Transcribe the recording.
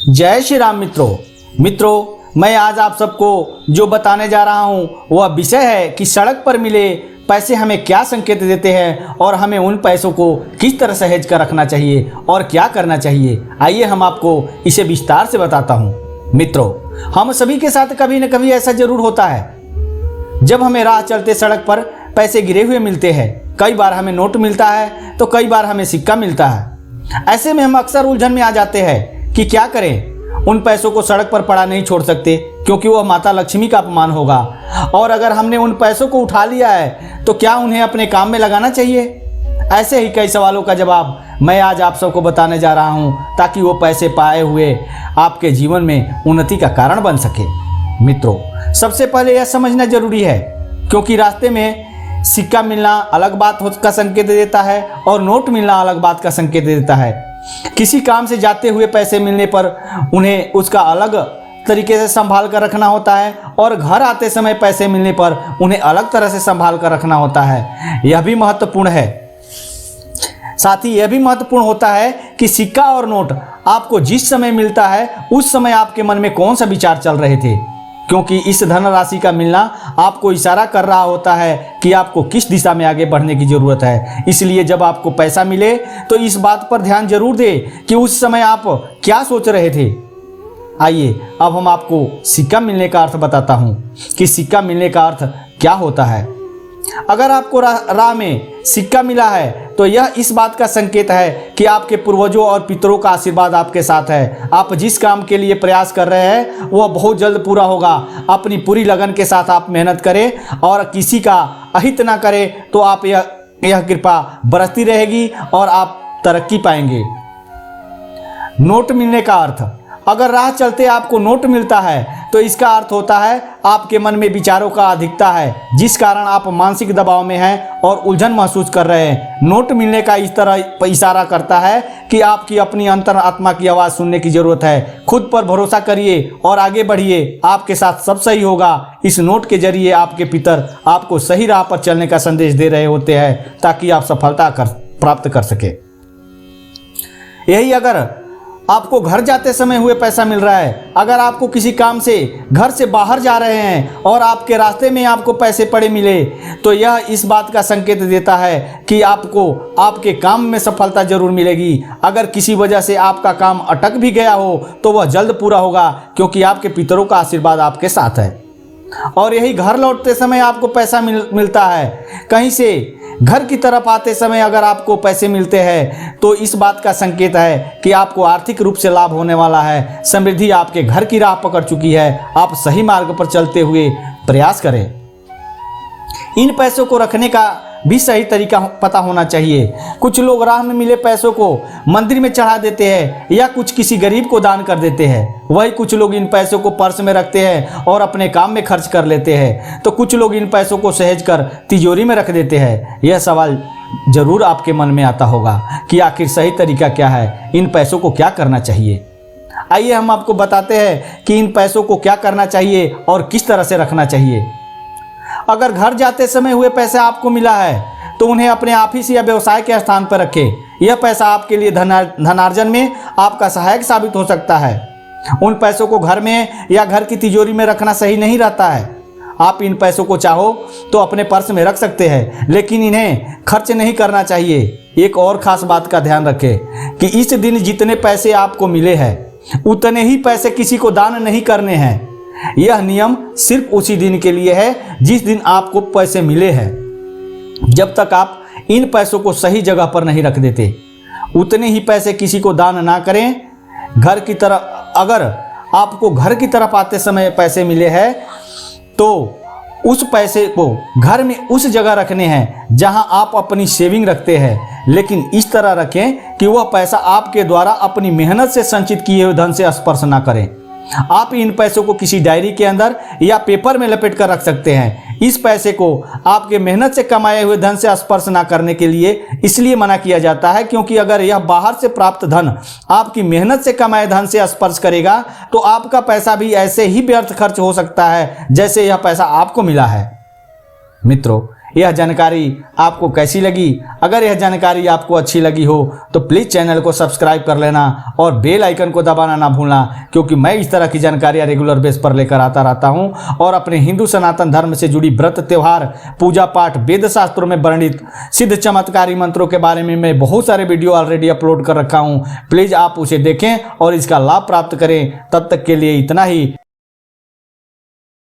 जय श्री राम मित्रों, मैं आज आप सबको जो बताने जा रहा हूँ वह विषय है कि सड़क पर मिले पैसे हमें क्या संकेत देते हैं और हमें उन पैसों को किस तरह सहेज कर रखना चाहिए और क्या करना चाहिए। आइए हम आपको इसे विस्तार से बताता हूँ। मित्रों, हम सभी के साथ कभी न कभी ऐसा जरूर होता है जब हमें राह चलते सड़क पर पैसे गिरे हुए मिलते हैं। कई बार हमें नोट मिलता है तो कई बार हमें सिक्का मिलता है। ऐसे में हम अक्सर उलझन में आ जाते हैं कि क्या करें। उन पैसों को सड़क पर पड़ा नहीं छोड़ सकते क्योंकि वह माता लक्ष्मी का अपमान होगा, और अगर हमने उन पैसों को उठा लिया है तो क्या उन्हें अपने काम में लगाना चाहिए। ऐसे ही कई सवालों का जवाब मैं आज आप सबको बताने जा रहा हूं ताकि वो पैसे पाए हुए आपके जीवन में उन्नति का कारण बन सके। मित्रों, सबसे पहले यह समझना जरूरी है क्योंकि रास्ते में सिक्का मिलना अलग बात का संकेत देता है और नोट मिलना अलग बात का संकेत देता है। किसी काम से जाते हुए पैसे मिलने पर उन्हें उसका अलग तरीके से संभाल कर रखना होता है और घर आते समय पैसे मिलने पर उन्हें अलग तरह से संभाल कर रखना होता है। यह भी महत्वपूर्ण है। साथ ही यह भी महत्वपूर्ण होता है कि सिक्का और नोट आपको जिस समय मिलता है उस समय आपके मन में कौन सा विचार चल रहे थे, क्योंकि इस धनराशि का मिलना आपको इशारा कर रहा होता है कि आपको किस दिशा में आगे बढ़ने की ज़रूरत है। इसलिए जब आपको पैसा मिले तो इस बात पर ध्यान जरूर दें कि उस समय आप क्या सोच रहे थे। आइए अब हम आपको सिक्का मिलने का अर्थ बताता हूँ कि सिक्का मिलने का अर्थ क्या होता है। अगर आपको राह में सिक्का मिला है तो यह इस बात का संकेत है कि आपके पूर्वजों और पितरों का आशीर्वाद आपके साथ है। आप जिस काम के लिए प्रयास कर रहे हैं वह बहुत जल्द पूरा होगा। अपनी पूरी लगन के साथ आप मेहनत करें और किसी का अहित ना करें तो आप यह कृपा बरसती रहेगी और आप तरक्की पाएंगे। नोट मिलने का अर्थ, अगर राह चलते आपको नोट मिलता है तो इसका अर्थ होता है आपके मन में विचारों का अधिकता है जिस कारण आप मानसिक दबाव में हैं और उलझन महसूस कर रहे हैं। नोट मिलने का इस तरह इशारा करता है कि आपकी अपनी अंतर आत्मा की आवाज़ सुनने की ज़रूरत है। खुद पर भरोसा करिए और आगे बढ़िए, आपके साथ सब सही होगा। इस नोट के जरिए आपके पितर आपको सही राह पर चलने का संदेश दे रहे होते हैं ताकि आप सफलता प्राप्त कर सके। यही अगर आपको घर जाते समय हुए पैसा मिल रहा है, अगर आपको किसी काम से घर से बाहर जा रहे हैं और आपके रास्ते में आपको पैसे पड़े मिले तो यह इस बात का संकेत देता है कि आपको आपके काम में सफलता जरूर मिलेगी। अगर किसी वजह से आपका काम अटक भी गया हो तो वह जल्द पूरा होगा क्योंकि आपके पितरों का आशीर्वाद आपके साथ है। और यही घर लौटते समय आपको पैसा मिलता है। कहीं से घर की तरफ आते समय अगर आपको पैसे मिलते हैं तो इस बात का संकेत है कि आपको आर्थिक रूप से लाभ होने वाला है। समृद्धि आपके घर की राह पकड़ चुकी है। आप सही मार्ग पर चलते हुए प्रयास करें। इन पैसों को रखने का भी सही तरीका पता होना चाहिए। कुछ लोग राह में मिले पैसों को मंदिर में चढ़ा देते हैं या कुछ किसी गरीब को दान कर देते हैं। वही कुछ लोग इन पैसों को पर्स में रखते हैं और अपने काम में खर्च कर लेते हैं, तो कुछ लोग इन पैसों को सहेज कर तिजोरी में रख देते हैं। यह सवाल जरूर आपके मन में आता होगा कि आखिर सही तरीका क्या है, इन पैसों को क्या करना चाहिए। आइए हम आपको बताते हैं कि इन पैसों को क्या करना चाहिए और किस तरह से रखना चाहिए। अगर घर जाते समय हुए पैसा आपको मिला है तो उन्हें अपने ऑफिस या व्यवसाय के स्थान पर रखें। यह पैसा आपके लिए धनार्जन में आपका सहायक साबित हो सकता है। उन पैसों को घर में या घर की तिजोरी में रखना सही नहीं रहता है। आप इन पैसों को चाहो तो अपने पर्स में रख सकते हैं, लेकिन इन्हें खर्च नहीं करना चाहिए। एक और खास बात का ध्यान रखें कि इस दिन जितने पैसे आपको मिले हैं उतने ही पैसे किसी को दान नहीं करने हैं। यह नियम सिर्फ उसी दिन के लिए है जिस दिन आपको पैसे मिले हैं। जब तक आप इन पैसों को सही जगह पर नहीं रख देते उतने ही पैसे किसी को दान ना करें। घर की तरफ, अगर आपको घर की तरफ आते समय पैसे मिले हैं तो उस पैसे को घर में उस जगह रखने हैं जहां आप अपनी सेविंग रखते हैं, लेकिन इस तरह रखें कि वह पैसा आपके द्वारा अपनी मेहनत से संचित किए हुए धन से स्पर्श ना करें। आप इन पैसों को किसी डायरी के अंदर या पेपर में लपेट कर रख सकते हैं। इस पैसे को आपके मेहनत से कमाए हुए धन से स्पर्श ना करने के लिए इसलिए मना किया जाता है क्योंकि अगर यह बाहर से प्राप्त धन आपकी मेहनत से कमाए धन से स्पर्श करेगा तो आपका पैसा भी ऐसे ही व्यर्थ खर्च हो सकता है जैसे यह पैसा आपको मिला है। मित्रों, यह जानकारी आपको कैसी लगी? अगर यह जानकारी आपको अच्छी लगी हो तो प्लीज़ चैनल को सब्सक्राइब कर लेना और बेल आइकन को दबाना ना भूलना, क्योंकि मैं इस तरह की जानकारियाँ रेगुलर बेस पर लेकर आता रहता हूँ और अपने हिंदू सनातन धर्म से जुड़ी व्रत, त्योहार, पूजा पाठ, वेद शास्त्रों में वर्णित सिद्ध चमत्कारी मंत्रों के बारे में मैं बहुत सारे वीडियो ऑलरेडी अपलोड कर रखा हूँ। प्लीज़ आप उसे देखें और इसका लाभ प्राप्त करें। तब तक के लिए इतना ही।